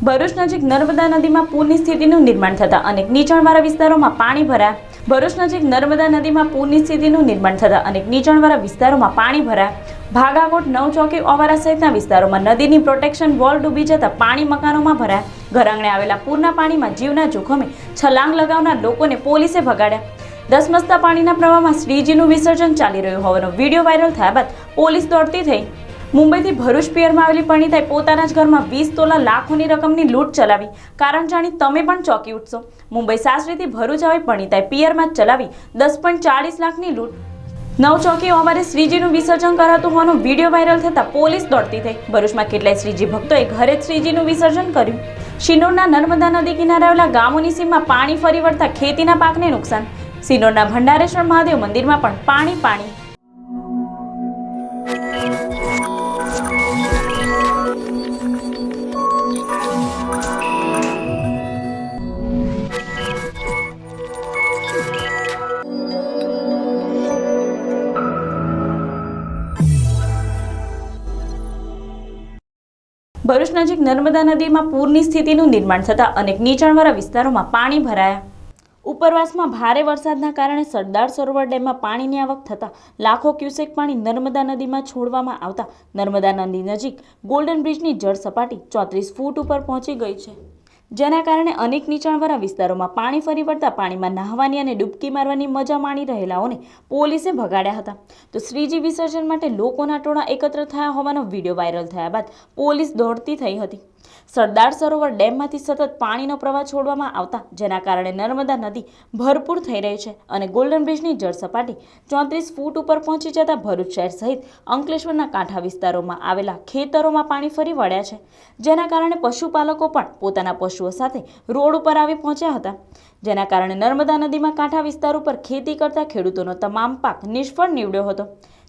ભરૂચ નજીક નર્મદા નદીમાં પૂરની સ્થિતિનું નિર્માણ થતાં અનેક નીચાણવાળા વિસ્તારોમાં પાણી ભરાયા। ભરૂચ નજીક નર્મદા નદીમાં પૂરની સ્થિતિનું નિર્માણ થતાં અનેક નીચાણવાળા વિસ્તારોમાં પાણી ભરાયા। ભાગાકોટ, નવચોકી, ઓવારા સહિતના વિસ્તારોમાં નદીની પ્રોટેક્શન વોલ ડૂબી જતા પાણી મકાનોમાં ભરાયા। ઘર આંગણે આવેલા પૂરના પાણીમાં જીવના જોખમે છલાંગ લગાવનાર લોકોને પોલીસે ભગાડ્યા। ધસમસતા પાણીના પ્રવાહમાં શ્રીજીનું વિસર્જન ચાલી રહ્યું હોવાનો વિડીયો વાયરલ થયા બાદ પોલીસ દોડતી થઈ। મુંબઈથી ભરૂચ પિયરમાં આવેલી પરિણીતાએ પોતાના જ ઘરમાં 20 તોલા લાખોની રકમની લૂંટ ચલાવી। કારણ જાણી તમે પણ ચોંકી ઉઠશો। મુંબઈ સાસરીથી ભરૂચ આવી પરિણીતાએ પિયરમાં ચલાવી 10.40 લાખની લૂંટ। નવચોકી ઓવારે શ્રીજીનું વિસર્જન કરાતું હોવાનો વિડીયો વાયરલ થતા પોલીસ દોડતી થઈ। ભરૂચમાં કેટલાય શ્રીજી ભક્તોએ ઘરે જ શ્રીજીનું વિસર્જન કર્યું। શિનોરના નર્મદા નદી કિનારે આવેલા ગામોની સીમમાં પાણી ફરી વળતા ખેતીના પાકને નુકસાન। શિનોરના ભંડારેશ્વર મહાદેવ મંદિરમાં પણ પાણી। ભરૂચ નજીક નર્મદા નદીમાં પૂરની સ્થિતિનું નિર્માણ થતાં અનેક નીચાણવાળા વિસ્તારોમાં પાણી ભરાયા। ઉપરવાસમાં ભારે વરસાદના કારણે સરદાર સરોવર ડેમમાં પાણીની આવક થતાં લાખો ક્યુસેક પાણી નર્મદા નદીમાં છોડવામાં આવતા નર્મદા નદી નજીક ગોલ્ડન બ્રિજની જળ સપાટી 34 ફૂટ ઉપર પહોંચી ગઈ છે, જેના કારણે અનેક નીચાણવાળા વિસ્તારોમાં પાણી ફરી વળતા પાણીમાં નહાવાની અને ડૂબકી મારવાની મજા માણી રહેલાઓને પોલીસે ભગાડ્યા હતા। તો શ્રીજી વિસર્જન માટે લોકોના ટોળા એકત્ર થયા હોવાનો વિડીયો વાયરલ થયા બાદ પોલીસ દોડતી થઈ હતી। સરદાર સરોવર ડેમમાંથી સતત પાણીનો પ્રવાહ છોડવામાં આવતા જેના કારણે નર્મદા નદી ભરપૂર થઈ રહી છે અને ગોલ્ડન બ્રિજની જળ સપાટી 34 ફૂટ ઉપર પહોંચી જતા ભરૂચ શહેર સહિત અંકલેશ્વરના કાંઠા વિસ્તારોમાં આવેલા ખેતરોમાં પાણી ફરી વળ્યા છે, જેના કારણે પશુપાલકો પણ પોતાના પશુઓ સાથે રોડ ઉપર આવી પહોંચ્યા હતા, જેના કારણે નર્મદા નદીમાં કાંઠા વિસ્તાર ઉપર ખેતી કરતા ખેડૂતોનો તમામ પાક નિષ્ફળ નીવડ્યો હતો।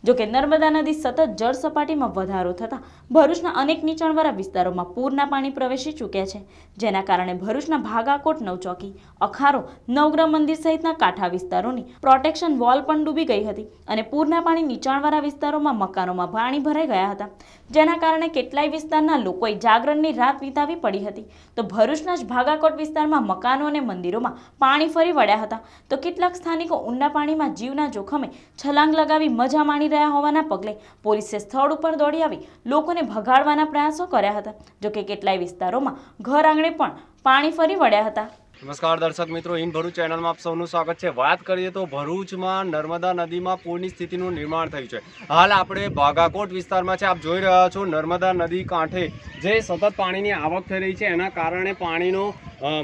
જોકે નર્મદા નદી સતત જળ સપાટીમાં વધારો થતાં ભરૂચના અનેક નીચાણવાળા વિસ્તારોમાં પૂરના પાણી પ્રવેશી ચૂક્યા છે, જેના કારણે ભરૂચના ભાગાકોટ, નવચોકી, અખારો, નવગ્રહ મંદિર સહિતના કાંઠા વિસ્તારોની પ્રોટેક્શન વોલ પણ ડૂબી ગઈ હતી અને પૂરના પાણી નીચાણવાળા વિસ્તારોમાં મકાનોમાં પાણી ભરાઈ ગયા હતા, જેના કારણે કેટલાય વિસ્તારના લોકોએ જાગરણની રાત વિતાવી પડી હતી। તો ભરૂચના જ ભાગાકોટ વિસ્તારમાં મકાનો અને મંદિરોમાં પાણી ફરી વળ્યા હતા, તો કેટલાક સ્થાનિકો ઊંડા પાણીમાં જીવના જોખમે છલાંગ લગાવી મજા માણી રહ્યા હોવાના પગલે પોલીસે સ્થળ ઉપર દોડી આવી લોકોને ભગાડવાના પ્રયાસો કર્યા હતા। જોકે કેટલાય વિસ્તારોમાં ઘર આંગણે પણ પાણી ફરી વળ્યા હતા। નમસ્કાર દર્શક મિત્રો, ઇન ભરૂચ ચેનલમાં આપ સૌનું સ્વાગત છે। વાત કરીએ તો ભરૂચમાં નર્મદા નદીમાં પૂરની સ્થિતિનું નિર્માણ થયું છે। હાલ આપણે ભાગાકોટ વિસ્તારમાં છે। આપ જોઈ રહ્યા છો નર્મદા નદી કાંઠે જે સતત પાણીની આવક થઈ રહી છે, એના કારણે પાણીનો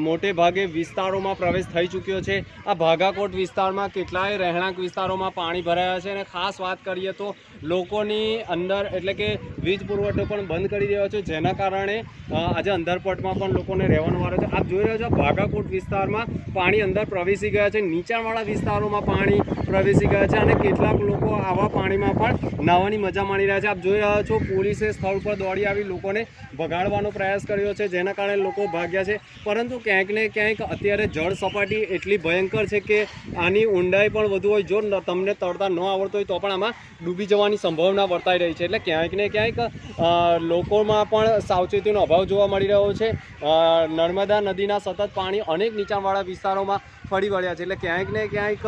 મોટે ભાગે વિસ્તારોમાં પ્રવેશ થઈ ચૂક્યો છે। આ ભાગાકોટ વિસ્તારમાં કેટલાય રહેણાંક વિસ્તારોમાં પાણી ભરાયા છે અને ખાસ વાત કરીએ તો લોકોની અંદર એટલે કે વીજ પુરવઠો પણ બંધ કરી દેવાનો છે, જેના કારણે આજે અંધારપટમાં પણ લોકોને રહેવાનો વારો છે। આપ જોઈ રહ્યા છો ભાગાકોટ વિસ્તારમાં પાણી અંદર પ્રવેશી ગયા છે, નીચાણવાળા વિસ્તારોમાં પાણી પ્રવેશી ગયા છે અને કેટલાક લોકો આવા પાણીમાં પણ નાહવાની મજા માણી રહ્યા છે। આપ જોઈ રહ્યા છો પોલીસે સ્થળ પર દોડી આવી લોકોને ભગાડવાનો પ્રયાસ કર્યો છે, જેના કારણે લોકો ભાગ્યા છે, પરંતુ ક્યાંક ને ક્યાંક અત્યારે જળ સપાટી એટલી ભયંકર છે કે આની ઊંડાઈ પણ વધુ હોય, જો તમને તરતા ન આવડતો હોય તો પણ આમાં ડૂબી જવાની સંભાવના વર્તાઈ રહી છે। એટલે ક્યાંક ને ક્યાંક લોકોમાં પણ સાવચેતીનો અભાવ જોવા મળી રહ્યો છે। નર્મદા નદીના સતત પાણી અનેક નીચાણવાળા વિસ્તારોમાં ફરી વળ્યા છે, એટલે ક્યાંક ને ક્યાંક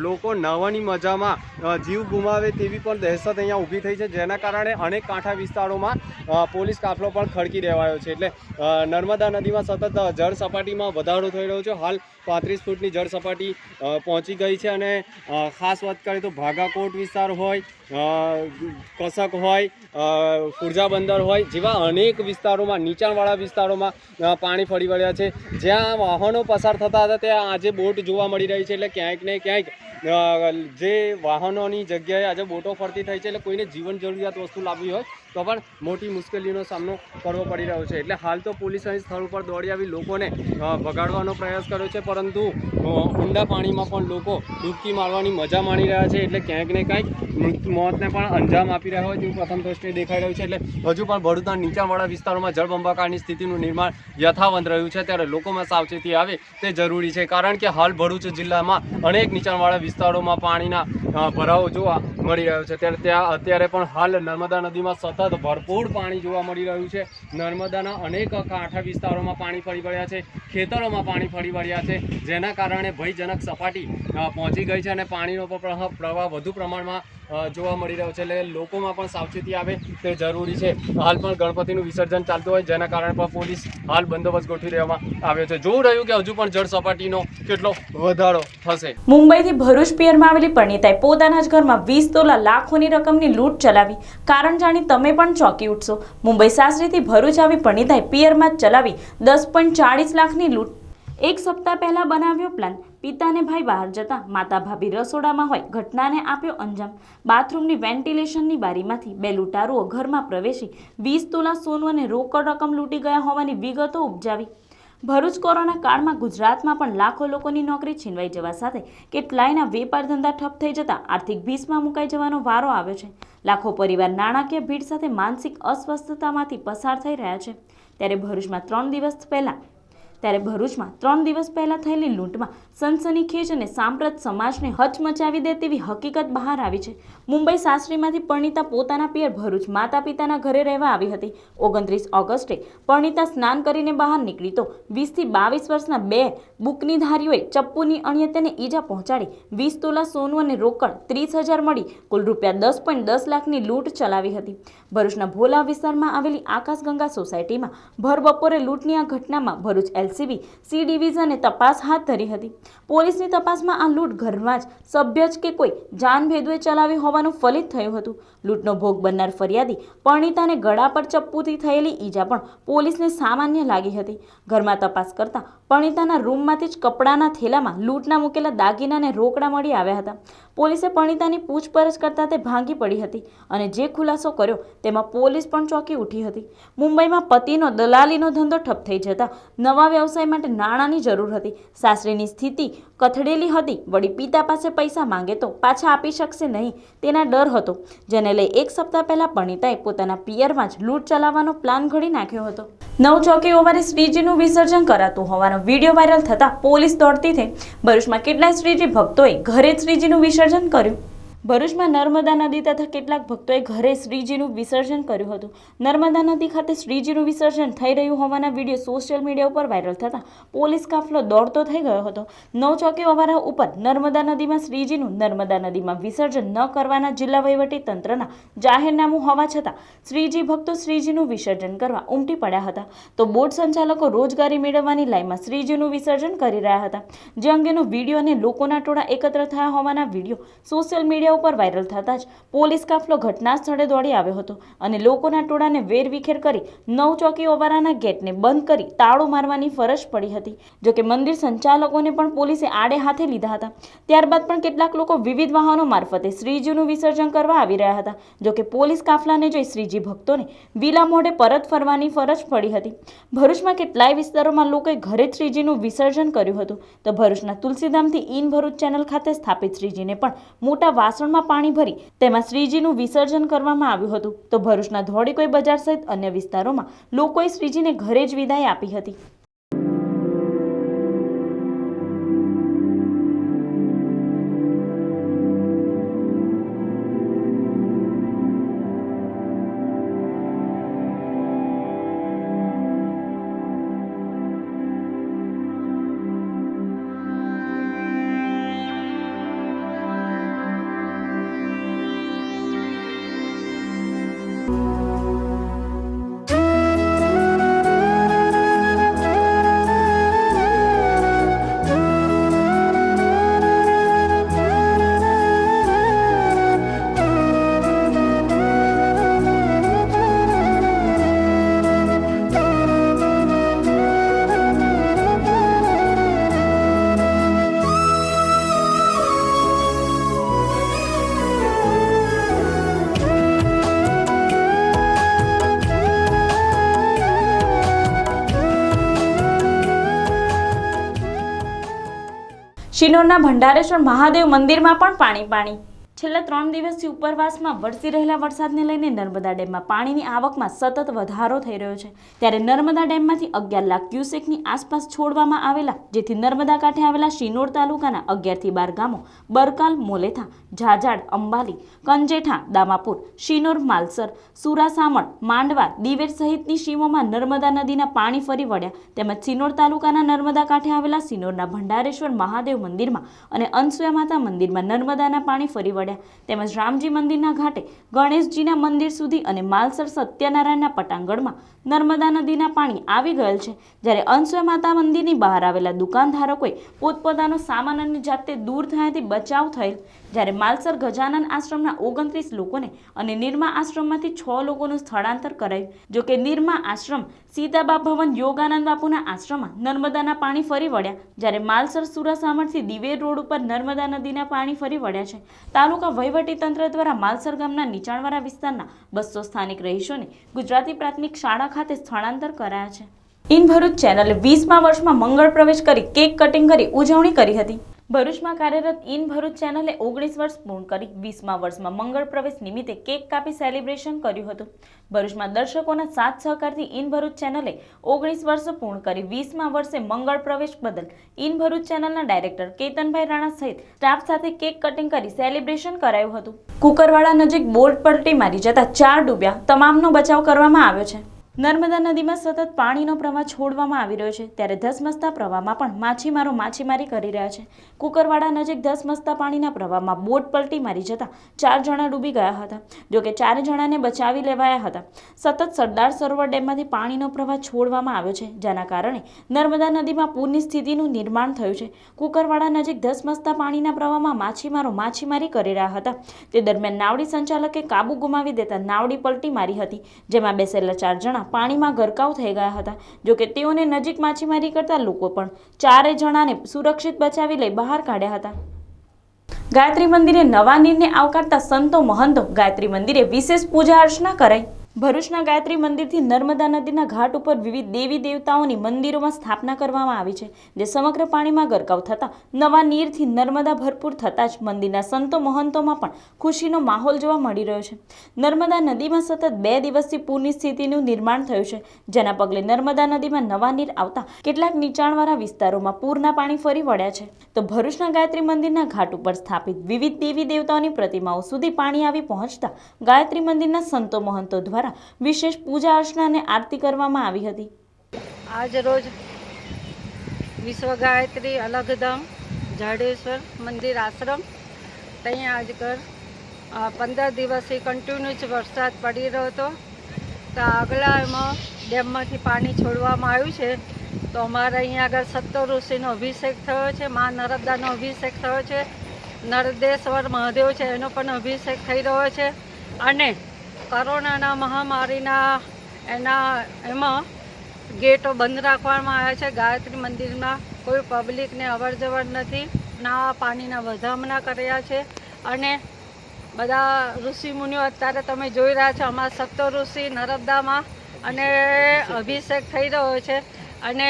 લોકો નહાવાની મજામાં જીવ ગુમાવે તેવી પણ દહેશત અહીંયા ઊભી થઈ છે, જેના કારણે અનેક કાંઠા વિસ્તારોમાં પોલીસ કાફલો પણ ખડકી દેવાયો છે। એટલે નર્મદા નદીમાં સતત જળ સપાટીમાં વધારો થઈ રહ્યો છે। હાલ 35 ફૂટની જળ સપાટી પહોંચી ગઈ છે અને ખાસ વાત કરીએ તો ભાગાકોટ વિસ્તાર હોય, કસક હોય, ફુરજા બંદર હોય જેવા અનેક વિસ્તારોમાં નીચાણવાળા વિસ્તારોમાં પાણી ફરી વળ્યા છે। જ્યાં વાહનો પસાર થતા હતા ત્યાં આજે બોટ જોવા મળી રહી છે, એટલે ક્યાંક ને ક્યાંક જે વાહનોની જગ્યાએ આજે બોટો ફરતી થઈ છે, એટલે કોઈને જીવન જરૂરિયાત વસ્તુ લાવવી હોય તો પણ મોટી મુશ્કેલીનો સામનો કરવો પડી રહ્યો છે। એટલે હાલ તો પોલીસ અહીં સ્થળ ઉપર દોડી આવી લોકોને ભગાડવાનો પ્રયાસ કર્યો છે, પરંતુ ઊંડા પાણીમાં પણ લોકો ડૂબકી મારવાની મજા માણી રહ્યા છે, એટલે ક્યાંક ને ક્યાંક મોતને પણ અંજામ આપી રહ્યા હોય તેવું પ્રથમ દ્રષ્ટિએ દેખાઈ રહ્યું છે। એટલે હજુ પણ ભરૂચના નીચાણવાળા વિસ્તારોમાં જળબંબાકારની સ્થિતિનું નિર્માણ યથાવત રહ્યું છે, ત્યારે લોકોમાં સાવચેતી આવે તે જરૂરી છે, કારણ કે હાલ ભરૂચ જિલ્લામાં અનેક નીચાણવાળા વિસ્તારોમાં પાણીના ભરાવો જોવા મળી રહ્યો છે. ત્યારે ત્યાં અત્યારે પણ હાલ નર્મદા નદીમાં સતત ભરપૂર પાણી જોવા મળી રહ્યું છે. નર્મદાના અનેક કાંઠા વિસ્તારોમાં પાણી ફરી વળ્યા છે, ખેતરોમાં પાણી ફરી વળ્યા છે, જેના કારણે ભયજનક સપાટી પહોંચી ગઈ છે અને પાણીનો પ્રવાહ વધુ પ્રમાણમાં જોવા મળી રહ્યો છે. એટલે લોકોમાં પણ સાવચેતી આવે તે જરૂરી છે. હાલ પણ ગણપતિનું વિસર્જન ચાલતું હોય, જેના કારણે પણ પોલીસ હાલ બંદોબસ્ત ગોઠવી દેવામાં આવ્યો છે. જોવું રહ્યું કે હજુ પણ જળ સપાટીનો કેટલો વધારો થશે. મુંબઈથી ભરૂચ પિયરમાં આવેલી પરિણીતાએ પોતાના જ ઘરમાં 20 તોલા લાખોની રકમની લૂંટ ચલાવી. કારણ જાણી તમે પણ ચોંકી ઉઠશો. મુંબઈ સાસરીથી ભરૂચ આવી પરિણીતાએ પિયરમાં જ ચલાવી 10.40 લાખની લૂંટ. એક સપ્તાહ પહેલા બનાવ્યો પ્લાન. પિતાને ભાઈ બહાર જતા માતા ભાભી રસોડામાં હોય ઘટનાને આપ્યો અંજામ. બાથરૂમની વેન્ટિલેશનની બારીમાંથી 2 લૂંટારુઓ ઘરમાં પ્રવેશી 20 તોલા સોનું અને રોકડ રકમ લૂંટી ગયા હોવાની વિગતો ઉપજાવી. ભરૂચ કોરોના કાળમાં ગુજરાતમાં પણ લાખો લોકોની નોકરી છીનવાઈ જવા સાથે કેટલાયના વેપાર ધંધા ઠપ થઈ જતા આર્થિક ભીસમાં મુકાઈ જવાનો વારો આવ્યો છે. લાખો પરિવાર નાણાકીય ભીડ સાથે માનસિક અસ્વસ્થતામાંથી પસાર થઈ રહ્યા છે. ત્યારે ભરૂચમાં 3 દિવસ પહેલા થયેલી લૂંટમાં સનસનીખેજ અને સાંપ્રત સમાજને હચમચાવી દે તેવી હકીકત બહાર આવી છે. મુંબઈ સાસરીમાંથી પરિણીતા પોતાના પિયર ભરૂચ માતા પિતાના ઘરે રહેવા આવી હતી. 29 ઓગસ્ટે પરિણીતા સ્નાન કરીને બહાર નીકળી તો 20 થી 22 વર્ષના 2 બુકનીધારીઓએ ચપ્પુની અણીએ તેને ઈજા પહોંચાડી 20 તોલા સોનું અને રોકડ 30,000 મળી કુલ રૂપિયા 10.10 લાખની લૂંટ ચલાવી હતી. ભરૂચના ભોલા વિસ્તારમાં આવેલી આકાશગંગા સોસાયટીમાં ભર બપોરે લૂંટની આ ઘટનામાં ભરૂચ LCB C ડિવિઝને તપાસ હાથ ધરી હતી. પોલીસની તપાસમાં આ લૂંટ ઘરમાં જ સભ્ય જ કે કોઈ જાનભેદુએ ચલાવી હોવાનું ફલિત થયું હતું. લૂંટનો ભોગ બનનાર ફરિયાદી પરિણીતાને ગળા પર ચપ્પુથી થયેલી ઈજા પણ પોલીસને સામાન્ય લાગી હતી. ઘરમાં તપાસ કરતા પરિણીતાના રૂમમાંથી જ કપડાના થેલામાં લૂંટના મૂકેલા દાગીના અને રોકડા મળી આવ્યા હતા. પોલીસે પરિણીતાની પૂછપરછ કરતા તે ભાંગી પડી હતી અને જે ખુલાસો કર્યો તેમાં પોલીસ પણ ચોંકી ઉઠી હતી. મુંબઈમાં પતિનો દલાલીનો ધંધો ઠપ થઈ જતા નવા વ્યવસાય માટે નાણાંની જરૂર હતી. સાસરીની સ્થિતિ કથળેલી હતી. વળી પિતા પાસે પૈસા માંગે તો પાછા આપી શકશે નહીં તેના ડર હતો, જેને લઈ એક સપ્તાહ પહેલા પરિણીતાએ પોતાના પિયરમાં જ લૂંટ ચલાવવાનો પ્લાન ઘડી નાખ્યો હતો. નવચોકી ઓવારે શ્રીજીનું વિસર્જન કરાતું હોવાનો વિડીયો વાયરલ થતા પોલીસ દોડતી થઈ. ભરૂચમાં કેટલાય શ્રીજી ભક્તોએ ઘરે જ શ્રીજીનું વિસર્જન કર્યું. ભરૂચમાં નર્મદા નદી તથા કેટલાક ભક્તોએ ઘરે શ્રીજીનું વિસર્જન કર્યું હતું. નર્મદા નદી ખાતે શ્રીજીનું વિસર્જન થઈ રહ્યું હોવાના વિડીયો સોશિયલ મીડિયા ઉપર વાયરલ થતા પોલીસ કાફલો દોડતો થઈ ગયો હતો. નવચોકી ઓવારા ઉપર નર્મદા નદીમાં શ્રીજીનું નર્મદા નદીમાં વિસર્જન ન કરવાના જિલ્લા વહીવટી તંત્રના જાહેરનામું હોવા છતાં શ્રીજી ભક્તો શ્રીજીનું વિસર્જન કરવા ઉમટી પડ્યા હતા. તો બોટ સંચાલકો રોજગારી મેળવવાની લાઈનમાં શ્રીજીનું વિસર્જન કરી રહ્યા હતા. જે અંગેનો વિડીયો અને લોકોના ટોળા એકત્ર થયા હોવાના વિડીયો સોશિયલ મીડિયા ઉપર વાયરલ થતા જ પોલીસ કાફલો ઘટના સ્થળે દોડી આવ્યો હતો અને લોકોના ટોળાને વેરવિખેર કરી નવચોકી ઓવારાના ગેટને બંધ કરી તાળું મારવાની ફરજ પડી હતી. જોકે મંદિર સંચાલકોને પણ પોલીસે આડે હાથે લીધા હતા. ત્યારબાદ પણ કેટલાક લોકો વિવિધ વાહનો મારફતે શ્રીજીનું વિસર્જન કરવા આવી રહ્યા હતા. જોકે પોલીસ કાફલાને જોઈ શ્રીજી ભક્તોને વિલા મોઢે પરત ફરવાની ફરજ પડી હતી. ભરૂચમાં કેટલાય વિસ્તારોમાં લોકોએ ઘરે જ શ્રીજીનું વિસર્જન કર્યું હતું. તો ભરૂચના તુલસીધામથી ઇન ભરૂચ ચેનલ ખાતે સ્થાપિત શ્રીજીને પણ મોટા વાસણમાં પાણી ભરી તેમાં શ્રીજીનું વિસર્જન કરવામાં આવ્યું હતું. તો ભરૂચના ધોળીકોઈ બજાર સહિત અન્ય વિસ્તારોમાં લોકોએ શ્રીજીને ઘરે જ વિદાય આપી હતી. શિનોરના ભંડારેશ્વર મહાદેવ મંદિરમાં પણ પાણી. છેલ્લા 3 દિવસથી ઉપરવાસમાં વરસી રહેલા વરસાદને લઈને નર્મદા ડેમમાં પાણીની આવકમાં સતત વધારો થઈ રહ્યો છે. ત્યારે નર્મદા ડેમમાંથી 11 લાખ ક્યુસેકની આસપાસ છોડવામાં આવેલા, જેથી નર્મદા કાંઠે આવેલા શિનોર તાલુકાના 11 થી 12 ગામો બરકાલ, મોલેથા, ઝાજાડ, અંબાલી, કંજેઠા, દામાપુર, શિનોર, માલસર, સુરાસામણ, માંડવા, દિવેર સહિતની સીમોમાં નર્મદા નદીના પાણી ફરી વળ્યા. તેમજ શિનોર તાલુકાના નર્મદા કાંઠે આવેલા શિનોરના ભંડારેશ્વર મહાદેવ મંદિરમાં અને અનસુયા માતા મંદિરમાં નર્મદાના પાણી ફરી વળ્યા. તેમજ રામજી મંદિરના ઘાટે ગણેશજીના મંદિર સુધી અને માલસર સત્યનારાયણના પટાંગણમાં નર્મદા નદીના પાણી આવી ગયેલ છે. જ્યારે અનસુયા માતા મંદિરની બહાર આવેલા દુકાનધારકોએ પોતપોતાનો સામાન અને જાતે દૂર થયાથી બચાવ થયેલ. જ્યારે માલસર ગજાનન આશ્રમના 29 લોકોને અને નિરમા આશ્રમમાંથી 6 લોકોનું સ્થળાંતર કરાયું. જોકે નિરમા આશ્રમ, સીતાબા ભવન, યોગાનંદ બાપુના આશ્રમમાં નર્મદાના પાણી ફરી વળ્યા. જ્યારે માલસર સુરાસામણથી દિવેર રોડ ઉપર નર્મદા નદીના પાણી ફરી વળ્યા છે. તાલુકા વહીવટીતંત્ર દ્વારા માલસર ગામના નીચાણવાળા વિસ્તારના 200 સ્થાનિક રહીશોને ગુજરાતી પ્રાથમિક શાળા ખાતે સ્થળાંતર કરાયા છે. ઇન ભરૂચ ચેનલે 20મા વર્ષમાં મંગળ પ્રવેશ કરી કેક કટિંગ કરી ઉજવણી કરી હતી. ભરૂચમાં કાર્યરત ઇન ભરૂચ ચેનલે 19 વર્ષ પૂર્ણ કરી 20મા વર્ષમાં મંગળ પ્રવેશ નિમિત્તે કેક કાપી સેલિબ્રેશન કર્યું હતું. ભરૂચમાં દર્શકોના સાથ સહકારથી ઇન ભરૂચ ચેનલે 19 વર્ષ પૂર્ણ કરી 20મા વર્ષે મંગળ પ્રવેશ બદલ ઇન ભરૂચ ચેનલના ડાયરેક્ટર કેતનભાઈ રાણા સહિત સ્ટાફ સાથે કેક કટિંગ કરી સેલિબ્રેશન કરાયું હતું. કુકરવાડા નજીક બોટ પલટી મારી જતા 4 ડૂબ્યા, તમામનો બચાવ કરવામાં આવ્યો છે. નર્મદા નદીમાં સતત પાણીનો પ્રવાહ છોડવામાં આવી રહ્યો છે. ત્યારે ધસમસતા પ્રવાહમાં પણ માછીમારો માછીમારી કરી રહ્યા છે. કુકરવાડા નજીક ધસમસતા પાણીના પ્રવાહમાં બોટ પલટી મારી જતા 4 જણા ડૂબી ગયા હતા. જોકે 4 જણાને બચાવી લેવાયા હતા. સતત સરદાર સરોવર ડેમમાંથી પાણીનો પ્રવાહ છોડવામાં આવ્યો છે, જેના કારણે નર્મદા નદીમાં પૂરની સ્થિતિનું નિર્માણ થયું છે. કુકરવાડા નજીક ધસમસતા પાણીના પ્રવાહમાં માછીમારો માછીમારી કરી રહ્યા હતા. તે દરમિયાન નાવડી સંચાલકે કાબુ ગુમાવી દેતા નાવડી પલટી મારી હતી, જેમાં બેસેલા 4 જણા પાણીમાં ગરકાવ થઈ ગયા હતા. જોકે તેઓને નજીક માછીમારી કરતા લોકો પણ 4 જણાને સુરક્ષિત બચાવી લઈ બહાર કાઢ્યા હતા. ગાયત્રી મંદિરે નવા નીરને આવકારતા સંતો મહંતો. ગાયત્રી મંદિરે વિશેષ પૂજા અર્ચના કરાઈ. ભરૂચના ગાયત્રી મંદિરથી નર્મદા નદીના ઘાટ ઉપર વિવિધ દેવી દેવતાઓની મંદિરોમાં સ્થાપના કરવામાં આવી છે, જે સમગ્ર પાણીમાં ગરકાવ થતા નવા નીરથી નર્મદા ભરપૂર થતાં જ મંદિરના સંતો મહંતોમાં પણ ખુશીનો માહોલ જોવા મળી રહ્યો છે. નર્મદા નદીમાં સતત 2 દિવસથી પૂરની સ્થિતિનું નિર્માણ થયું છે, જેના પગલે નર્મદા નદીમાં નવા નીર આવતા કેટલાક નીચાણવાળા વિસ્તારોમાં પૂરના પાણી ફરી વળ્યા છે. તો ભરૂચના ગાયત્રી મંદિરના ઘાટ ઉપર સ્થાપિત વિવિધ દેવી દેવતાઓની પ્રતિમાઓ સુધી પાણી આવી પહોંચતા ગાયત્રી મંદિરના સંતો મહંતો દ્વારા વિશેષ પૂજા અર્ચના અને આરતી કરવામાં આવી હતી. આજ રોજ વિશ્વ ગાયત્રી અલગધામ જાડેશ્વર મંદિર આશ્રમ ત્યાં આજકર 15 દિવસથી કન્ટિન્યુઅસ વરસાદ પડી રહ્યો હતો. તો આગલા એમાં ડેમમાંથી પાણી છોડવામાં આવ્યું છે. તો અમારે અહીંયા આગળ સત્તર ઋષિનો અભિષેક થયો છે, મા નર્મદાનો અભિષેક થયો છે, નર્મદેશ્વર મહાદેવ છે એનો પણ અભિષેક થઈ રહ્યો છે. અને કોરોનાના મહામારીના એમાં ગેટો બંધ રાખવામાં આવ્યા છે. ગાયત્રી મંદિરમાં કોઈ પબ્લિકને અવર જવર નથી, ના પાણીના વધામણા કર્યા છે. અને બધા ઋષિમુનિઓ અત્યારે તમે જોઈ રહ્યા છો, અમારા સત્તર ઋષિ નર્મદામાં અને અભિષેક થઈ રહ્યો છે. અને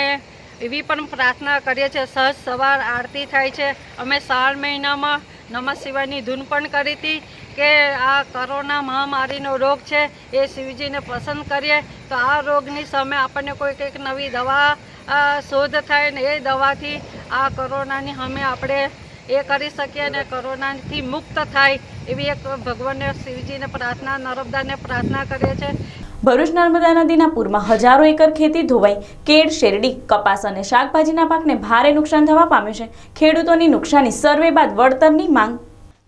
એવી પણ પ્રાર્થના કરીએ છીએ, સહજ સવાર આરતી થાય છે. અમે શ્રાવણ મહિનામાં નમઃ શિવાયની ધૂન પણ કરી હતી કે આ કોરોના મહામારીનો રોગ છે એ શિવજીને પસંદ કરીએ તો આ રોગની સામે આપણને કોઈ કંઈક નવી દવા શોધ થાય ને એ દવાથી આ કોરોનાની સામે આપણે એ કરી શકીએ અને કોરોનાથી મુક્ત થાય એવી એક ભગવાનને શિવજીને પ્રાર્થના, નર્મદાને પ્રાર્થના કરીએ છીએ. ભરૂચ નર્મદા નદીના પૂરમાં હજારો એકર ખેતી ધોવાઈ. કેળ, શેરડી, કપાસ અને શાકભાજીના પાકને ભારે નુકસાન થવા પામ્યું છે. ખેડૂતોની નુકસાની સર્વે બાદ વળતરની માંગ.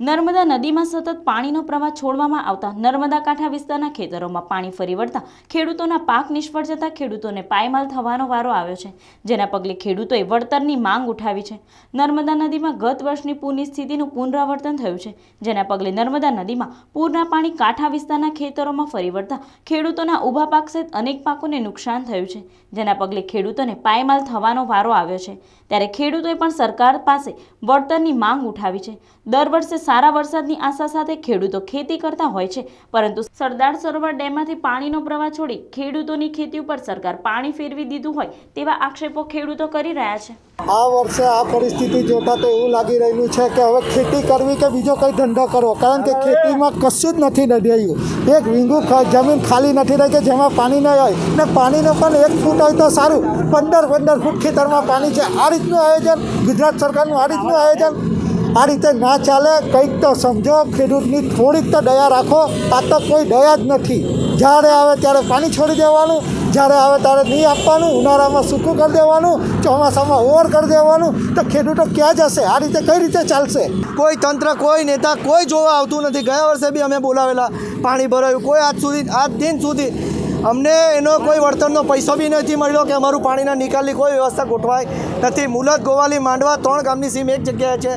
નર્મદા નદીમાં સતત પાણીનો પ્રવાહ છોડવામાં આવતા નર્મદા કાંઠા વિસ્તારના ખેતરોમાં પાણી ફરી વળતા ખેડૂતોના પાક નિષ્ફળ જતા ખેડૂતોને પાયમાલ થવાનો વારો આવ્યો છે, જેના પગલે ખેડૂતોએ વળતરની માંગ ઉઠાવી છે. નર્મદા નદીમાં ગત વર્ષની પૂરની સ્થિતિનું પુનરાવર્તન થયું છે, જેના પગલે નર્મદા નદીમાં પૂરના પાણી કાંઠા વિસ્તારના ખેતરોમાં ફરી વળતા ખેડૂતોના ઊભા પાક સહિત અનેક પાકોને નુકસાન થયું છે, જેના પગલે ખેડૂતોને પાયમાલ થવાનો વારો આવ્યો છે. ત્યારે ખેડૂતોએ પણ સરકાર પાસે વળતરની માંગ ઉઠાવી છે. દર વર્ષે સારા વરસાદની આશા સાથે ખેડૂતો ખેતી કરતા હોય છે, પરંતુ સરદાર સરોવર ડેમમાંથી પાણીનો પ્રવાહ છોડી ખેડૂતોની ખેતી ઉપર સરકાર પાણી ફેરવી દીધું હોય તેવા આક્ષેપો ખેડૂતો કરી રહ્યા છે. આ વર્ષે આ પરિસ્થિતિ જોતા તો એવું લાગી રહ્યું છે કે હવે ખેતી કરવી કે બીજો કંઈ ધંધો કરવો, કારણ કે ખેતીમાં કશું જ નથી રહ્યું. એક વીંગું જમીન ખાલી નથી રહી કે જેમાં પાણી ન હોય, ને પાણીનો પણ 1 ફૂટ હોય તો સારું, 15 ફૂટ ખેતરમાં પાણી છે. આ રીતનું આયોજન ગુજરાત સરકારનું, આ રીતનું આયોજન આ રીતે ના ચાલે. કંઈક તો સમજો, ખેડૂતની થોડીક તો દયા રાખો. આ તો કોઈ દયા જ નથી. જ્યારે આવે ત્યારે પાણી છોડી દેવાનું, જ્યારે આવે ત્યારે નહીં આપવાનું, ઉનાળામાં સૂકું કરી દેવાનું, ચોમાસામાં ઓવર કરી દેવાનું. તો ખેડૂતો ક્યાં જશે? આ રીતે કઈ રીતે ચાલશે? કોઈ તંત્ર, કોઈ નેતા, કોઈ જોવા આવતું નથી. ગયા વર્ષે બી અમે બોલાવેલા, પાણી ભરાયું, કોઈ આજ દિન સુધી અમને એનો કોઈ વળતરનો પૈસો બી નથી મળ્યો કે અમારું પાણીના નિકાલની કોઈ વ્યવસ્થા ગોઠવાય નથી. મુલત, ગોવાલી, માંડવા 3 ગામની સીમ એક જગ્યાએ છે.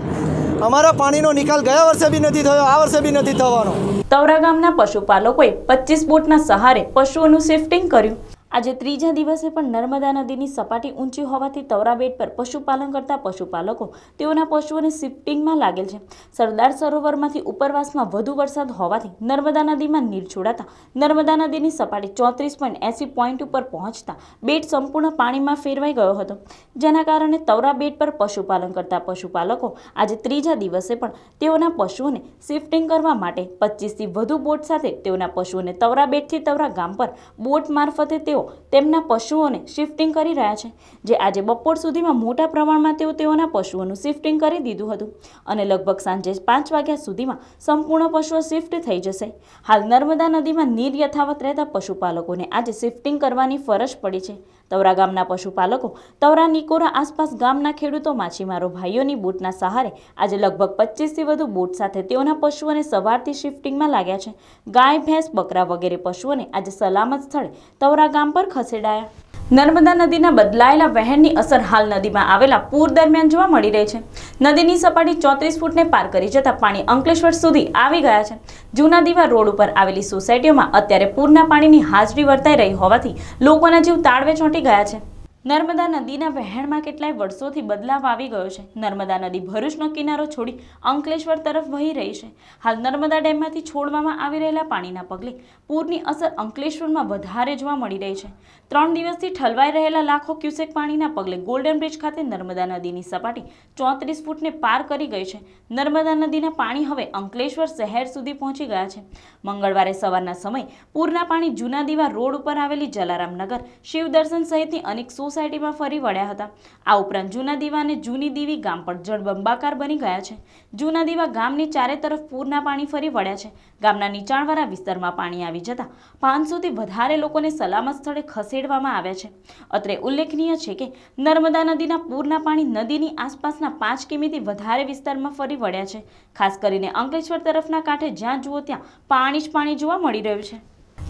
અમારા પાણીનો નિકાલ ગયા વર્ષે બી નથી થયો, આ વર્ષે બી નથી થવાનો. તવરા ગામના પશુપાલકોએ 25 બોટના સહારે પશુઓનું શિફ્ટિંગ કર્યું. આજે ત્રીજા દિવસે પણ નર્મદા નદીની સપાટી ઊંચી હોવાથી તવરા બેટ પર પશુપાલન કરતા પશુપાલકો તેઓના પશુઓને શિફ્ટિંગમાં લાગેલ છે. સરદાર સરોવરમાંથી ઉપરવાસમાં વધુ વરસાદ હોવાથી નર્મદા નદીમાં નીર છોડાતા નર્મદા નદીની સપાટી 34.80 પોઈન્ટ ઉપર પહોંચતા બેટ સંપૂર્ણ પાણીમાં ફેરવાઈ ગયો હતો, જેના કારણે તવરા બેટ પર પશુપાલન કરતા પશુપાલકો આજે ત્રીજા દિવસે પણ તેઓના પશુઓને શિફ્ટિંગ કરવા માટે 25થી વધુ બોટ સાથે તેઓના પશુઓને તવરા બેટથી તવરા ગામ પર બોટ મારફતે તેઓ તેમના પશુઓને શિફ્ટિંગ કરી રહ્યા છે. જે આજે બપોર સુધીમાં મોટા પ્રમાણમાં તેઓના પશુઓનું શિફ્ટિંગ કરી દીધું હતું અને લગભગ સાંજે 5 વાગ્યા સુધીમાં સંપૂર્ણ પશુઓ શિફ્ટ થઈ જશે. હાલ નર્મદા નદીમાં નીર યથાવત રહેતા પશુપાલકોને આજે શિફ્ટિંગ કરવાની ફરજ પડી છે. તવરા ગામના પશુપાલકો તવરા નિકોરા આસપાસ ગામના ખેડૂતો માછીમારો ભાઈઓની બોટના સહારે આજે લગભગ 25થી વધુ બોટ સાથે તેઓના પશુઓને સવારથી શિફ્ટિંગમાં લાગ્યા છે. ગાય, ભેંસ, બકરા વગેરે પશુઓને આજે સલામત સ્થળે તવરા ગામ પર ખસેડાયા. નર્મદા નદીના બદલાયેલા વહેણની અસર હાલ નદીમાં આવેલા પૂર દરમિયાન જોવા મળી રહી છે. નદીની સપાટી 34 ફૂટને પાર કરી જતા પાણી અંકલેશ્વર સુધી આવી ગયા છે. જૂના દીવા રોડ ઉપર આવેલી સોસાયટીઓમાં અત્યારે પૂરના પાણીની હાજરી વર્તાઈ રહી હોવાથી લોકોના જીવ તાળવે ચોંટી ગયા છે. નર્મદા નદીના વહેણમાં કેટલાય વર્ષોથી બદલાવ આવી ગયો છે. નર્મદા નદી ભરૂચનો કિનારો છોડી અંકલેશ્વર તરફ વહી રહી છે. હાલ નર્મદા ડેમમાંથી છોડવામાં આવી રહેલા પાણીના પગલે પૂરની અસર અંકલેશ્વરમાં વધારે જોવા મળી રહી છે. 3 દિવસથી ઠલવાઈ રહેલા લાખો ક્યુસેક પાણીના પગલે ગોલ્ડન બ્રિજ ખાતે નર્મદા નદીની સપાટી 34 ફૂટને પાર કરી ગઈ છે. નર્મદા નદીના પાણી હવે અંકલેશ્વર શહેર સુધી પહોંચી ગયા છે. મંગળવારે સવારના સમયે પૂરના પાણી જૂના દીવા રોડ ઉપર આવેલી જલારામનગર, શિવદર્શન સહિતની અનેક સોસાયટીમાં ફરી વળ્યા હતા. આ ઉપરાંત જૂના દીવા અને જૂની દીવી ગામ પણ જળબંબાકાર બની ગયા છે. જૂના દીવા ગામની ચારે તરફ પૂરના પાણી ફરી વળ્યા છે. ગામના નીચાણવાળા વિસ્તારમાં પાણી આવી જતા 500થી વધારે લોકોને સલામત સ્થળે ખસેડવામાં આવ્યા છે. અત્રે ઉલ્લેખનીય છે કે નર્મદા નદીના પૂરના પાણી નદીની આસપાસના 5 કિમીથી વધારે વિસ્તારમાં ફરી વળ્યા છે. ખાસ કરીને અંકલેશ્વર તરફના કાંઠે જ્યાં જુઓ ત્યાં પાણી જ પાણી જોવા મળી રહ્યું છે.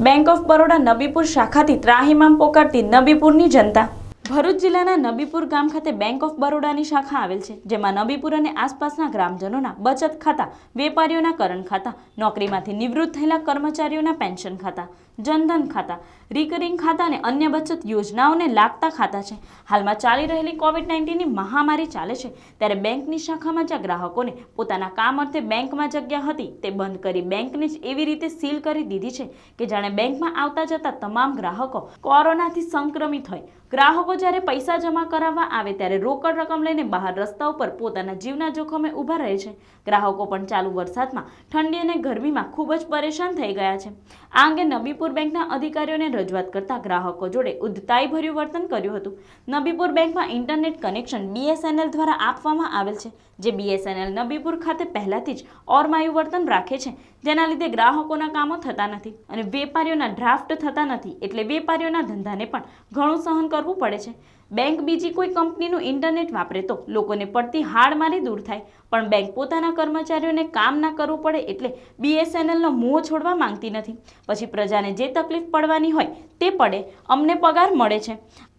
બેંક ઓફ બરોડા નબીપુર શાખાથી ત્રાહિમામ પોકારતી નબીપુરની જનતા. ભરૂચ જિલ્લાના નબીપુર ગામ ખાતે બેંક ઓફ બરોડાની શાખા આવેલ છે, જેમાં નબીપુર અને આસપાસના ગ્રામજનોના બચત ખાતા, વેપારીઓના કરંટ ખાતા, નોકરીમાંથી નિવૃત્ત થયેલા કર્મચારીઓના પેન્શન ખાતા, જનધન ખાતા, રિકરિંગ ખાતા અને અન્ય બચત યોજનાઓને લાગતા ખાતા છે. હાલમાં ચાલી રહેલી કોવિડ-19ની મહામારી ચાલે છે, ત્યારે બેંકની શાખામાં જ્યાં ગ્રાહકોને પોતાના કામ અર્થે બેંકમાં જગ્યા હતી તે બંધ કરી બેંકને જ એવી રીતે સીલ કરી દીધી છે કે જાણે બેંકમાં આવતા જતા તમામ ગ્રાહકો કોરોનાથી સંક્રમિત હોય. ગ્રાહકો જ્યારે પૈસા જમા કરાવવા આવે ત્યારે રોકડ રકમ લઈને બહાર રસ્તા ઉપર પોતાના જીવના જોખમે ઊભા રહે છે. ગ્રાહકો પણ ચાલુ વરસાદમાં, ઠંડી અને ગરમીમાં ખૂબ જ પરેશાન થઈ ગયા છે. આ અંગે નબીપુર બેંકના અધિકારીઓને રજૂઆત કરતા ગ્રાહકો જોડે ઉદ્ધતાઈભર્યું વર્તન કર્યું હતું. નબીપુર બેંકમાં ઇન્ટરનેટ કનેક્શન BSNL દ્વારા આપવામાં આવેલ છે, જે BSNL નબીપુર ખાતે પહેલાથી જ ઓરમાયું વર્તન રાખે છે, જેના લીધે ગ્રાહકોના કામો થતા નથી અને વેપારીઓના ડ્રાફ્ટ થતા નથી, એટલે વેપારીઓના ધંધાને પણ ઘણું સહન કરવું પડે છે. બેંક બીજી કોઈ કંપનીનું ઇન્ટરનેટ વાપરે તો લોકોને પડતી હાડમારી દૂર થાય, પણ બેંક પોતાના કર્મચારીઓને કામ ના કરવું પડે એટલે BSNLનો મોહ છોડવા માંગતી નથી. પછી પ્રજાને જે તકલીફ પડવાની હોય તે પડે, અમને પગાર મળે છે.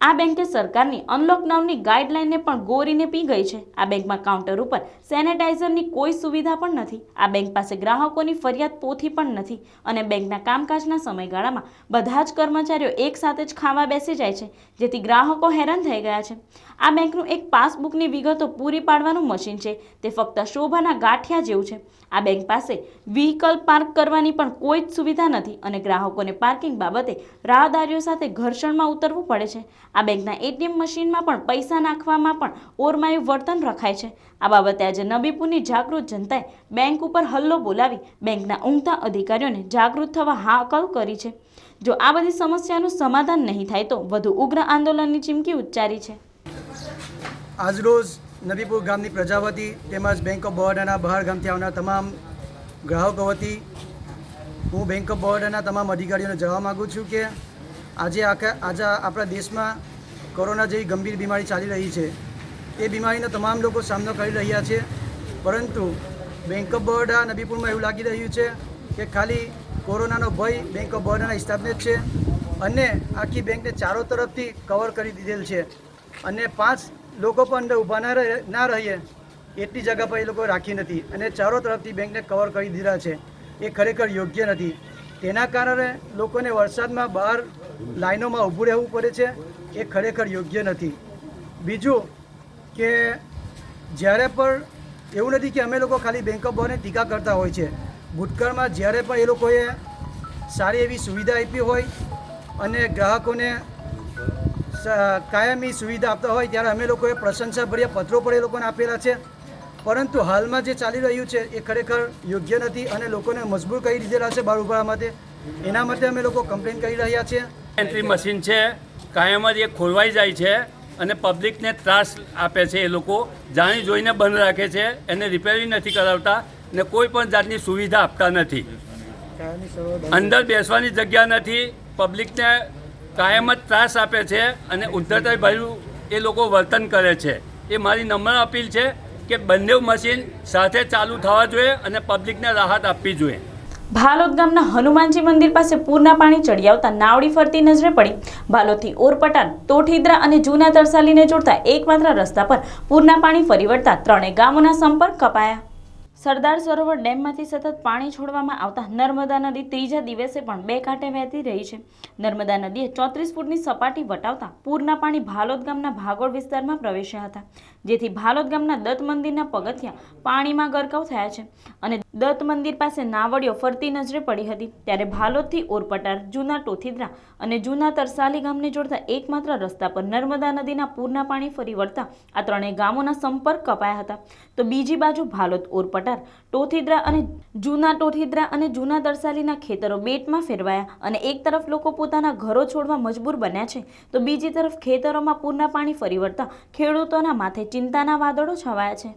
આ બેંકે સરકારની અનલોક 9ની ગાઈડલાઈનને પણ ગોરીને પી ગઈ છે. આ બેંકમાં કાઉન્ટર ઉપર સેનેટાઈઝરની કોઈ સુવિધા પણ નથી. આ બેંક પાસે ગ્રાહકોની ફરિયાદ પોથી પણ નથી અને બેંકના કામકાજના સમયગાળામાં બધા જ કર્મચારીઓ એક સાથે જ ખાવા બેસી જાય છે, જેથી ગ્રાહકો હેરાન થઈ ગયા છે. આ બેંકનું એક પાસબુકની વિગતો પૂરી પાડવાનું મશીન છે, તે ફક્ત ફક્ત શોભાના ગાંઠિયા જેવું છે. આ બેંક પાસે વ્હીકલ પાર્ક કરવાની પણ કોઈ જ સુવિધા નથી અને ગ્રાહકોને પાર્કિંગ બાબતે રાહદારીઓ સાથે ઘર્ષણમાં ઉતરવું પડે છે. આ બેંકના એટીએમ મશીનમાં પણ પૈસા નાખવામાં પણ ઓરમાયું વર્તન રખાય છે. આ બાબતે આજે નબીપુરની જાગૃત જનતાએ બેંક ઉપર હલ્લો બોલાવી બેંકના ઊંઘતા અધિકારીઓને જાગૃત થવા હાકલ કરી છે. જો આ બધી સમસ્યાનું સમાધાન નહીં થાય તો વધુ ઉગ્ર આંદોલનની ચીમકી ઉચ્ચારી છે. આજરોજ નબીપુર ગામની પ્રજા વતી તેમજ બેંક ઓફ બરોડાના બહાર ગામથી આવનાર તમામ ગ્રાહકો વતી હું બેંક ઓફ બરોડાના તમામ અધિકારીઓને જણાવવા માગું છું કે આજે આપણા દેશમાં કોરોના જેવી ગંભીર બીમારી ચાલી રહી છે. એ બીમારીનો તમામ લોકો સામનો કરી રહ્યા છે, પરંતુ બેંક ઓફ બરોડા નબીપુરમાં એવું લાગી રહ્યું છે કે ખાલી કોરોનાનો ભય બેંક ઓફ બરોડાના હિસાબને જ છે અને આખી બેંકને ચારો તરફથી કવર કરી દીધેલ છે અને 5 લોકો પણ અંદર ઊભા ના રહીએ એટલી જગ્યા પર એ લોકો રાખી નથી અને ચારો તરફથી બેંકને કવર કરી દીધા છે. એ ખરેખર યોગ્ય નથી. તેના કારણે લોકોને વરસાદમાં બહાર લાઈનોમાં ઊભું રહેવું પડે છે. એ ખરેખર યોગ્ય નથી. બીજું કે જ્યારે પણ એવું નથી કે અમે લોકો ખાલી બેંક ઓફ બરોડાને ટીકા કરતા હોય છે. ભૂતકાળમાં જ્યારે પણ એ લોકોએ સારી એવી સુવિધા આપી હોય અને ગ્રાહકોને કાયમી સુવિધા આપતા હોય ત્યારે અમે લોકોએ પ્રશંસાભર્યા પત્રો પણ એ લોકોને આપેલા છે, પરંતુ હાલમાં જે ચાલી રહ્યું છે એ ખરેખર યોગ્ય નથી અને લોકોને મજબૂર કરી દીધેલા છે બહાર ઉભા માટે. એના માટે અમે લોકો કમ્પ્લેન કરી રહ્યા છીએ. એન્ટ્રી મશીન છે, કાયમ જ એ ખોલવાઈ જાય છે અને પબ્લિકને ત્રાસ આપે છે. એ લોકો જાણી જોઈને બંધ રાખે છે, એને રિપેરિંગ નથી કરાવતા ને કોઈ પણ જાતની સુવિધા આપતા નથી. અંદર બેસવાની જગ્યા નથી, પબ્લિકને કાયમ જ ત્રાસ આપે છે અને ઉદ્ધતાઈ ભર્યું એ લોકો વર્તન કરે છે. એ મારી નમ્ર અપીલ છે કે બંને મશીન સાથે ચાલુ થવા જોઈએ અને પબ્લિકને રાહત આપવી જોઈએ. ભાલોદ ગામના હનુમાનજી મંદિર પાસે પૂરના પાણી ચડી આવતા નાવડી ફરતી નજરે પડી. ભાલોદથી ઓરપટાન, તોઠીદ્રા અને જૂના તરસાલીને જોડતા એકમાત્ર રસ્તા પર પૂરના પાણી ફરી વળતા ત્રણેય ગામોના સંપર્ક કપાયા. સરદાર સરોવર ડેમમાંથી સતત પાણી છોડવામાં આવતા નર્મદા નદી ત્રીજા દિવસે પણ બે કાંઠે વહેતી રહી છે. નર્મદા નદીએ 34 ફૂટની સપાટી વટાવતા પૂરના પાણી ભાલોદ ગામના ભાગોળ વિસ્તારમાં પ્રવેશ્યા હતા, જેથી ભાલોદ ગામના દત્ત મંદિરના પગથિયા પાણીમાં ગરકાવ થયા છે અને દત્ત મંદિર પાસે નાવડીઓ ફરતી નજરે પડી હતી. ત્યારે ભાલોદથી ઓરપટાર, જૂના ટોથીદ્રા અને જૂના તરસાલી ગામને જોડતા એકમાત્ર રસ્તા પર નર્મદા નદીના પૂરના પાણી ફરી વળતા આ ત્રણેય ગામોના સંપર્ક કપાયા હતા. તો બીજી બાજુ ભાલોદ, ઓરપટાર, ટોથીદ્રા અને જૂના તરસાલીના ખેતરો બેટમાં ફેરવાયા અને એક તરફ લોકો પોતાના ઘરો છોડવા મજબૂર બન્યા છે, તો બીજી તરફ ખેતરોમાં પૂરના પાણી ફરી વળતા ખેડૂતોના માથે ચિંતાના વાદળો છવાયા છે.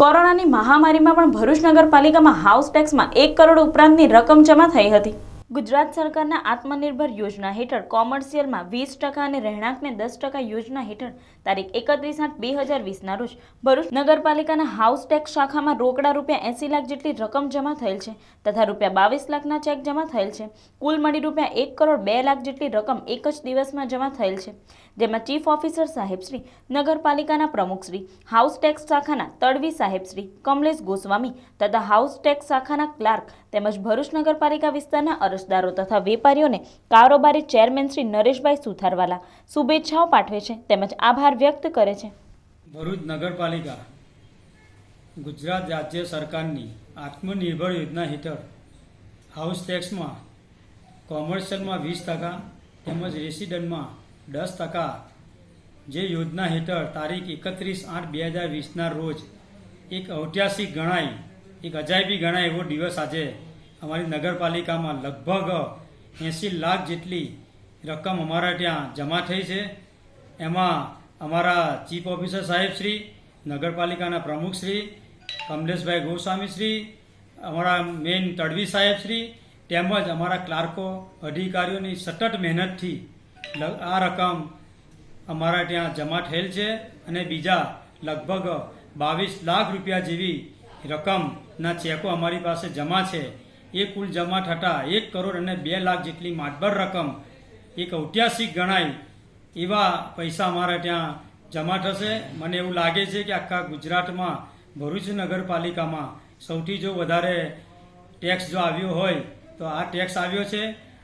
કોરોનાની મહામારીમાં પણ ભરૂચ નગરપાલિકામાં હાઉસ ટેક્સમાં 1 કરોડ ઉપરાંતની રકમ જમા થઈ હતી. ગુજરાત સરકારના આત્મનિર્ભર યોજના હેઠળ કોમર્શિયલમાં 20% અને રહેણાંકને 10% યોજના હેઠળ તારીખ 31/8/2020ના રોજ ભરૂચ નગરપાલિકાના હાઉસ ટેક્સ શાખામાં રોકડા ₹80 લાખ જેટલી રકમ જમા થયેલ છે તથા ₹22 લાખના ચેક જમા થયેલ છે. કુલ મળી ₹1 કરોડ 2 લાખ જેટલી રકમ એક જ દિવસમાં જમા થયેલ છે, જેમાં ચીફ ઓફિસર સાહેબશ્રી, નગરપાલિકાના પ્રમુખશ્રી, હાઉસ ટેક્સ શાખાના તડવી સાહેબશ્રી કમલેશ ગોસ્વામી તથા હાઉસ ટેક્સ શાખાના ક્લાર્ક તેમજ ભરૂચ નગરપાલિકા વિસ્તારના અરજદારો તથા વેપારીઓને કારોબારી ચેરમેન શ્રી નરેશભાઈ સુથારવાલા શુભેચ્છાઓ પાઠવે છે તેમજ આભાર વ્યક્ત કરે છે. ભરૂચ નગરપાલિકા ગુજરાત રાજ્ય સરકારની આત્મનિર્ભર યોજના હેઠળ હાઉસ ટેક્સમાં કોમર્શિયલમાં 20% તેમજ રેસિડન્ટમાં 10% જે યોજના હેઠળ તારીખ 31/8/2020ના રોજ એક ઐતિહાસિક ગણાય, એક અજાયબી ગણાય એવો દિવસ આજે અમારી નગરપાલિકામાં લગભગ 80 લાખ જેટલી રકમ અમારા ત્યાં જમા થઈ છે. એમાં અમારા ચીફ ઓફિસર સાહેબશ્રી, નગરપાલિકાના પ્રમુખશ્રી કમલેશભાઈ ગોસ્વામીશ્રી, અમારા મેઇન તડવી સાહેબશ્રી તેમજ અમારા ક્લાર્કો, અધિકારીઓની સતત મહેનતથી આ રકમ અમારા ત્યાં જમા થયેલ છે અને બીજા લગભગ 22 લાખ રૂપિયા જેવી રકમના ચેકો અમારી પાસે જમા છે. એ કુલ જમા થતાં 1 કરોડ અને 2 લાખ જેટલી માતબર રકમ, એક ઐતિહાસિક ગણાય એવા પૈસા અમારા ત્યાં જમા થશે. મને એવું લાગે છે કે આખા ગુજરાતમાં ભરૂચ નગરપાલિકામાં સૌથી જો વધારે ટેક્સ જો આવ્યો હોય તો આ ટેક્સ આવ્યો છે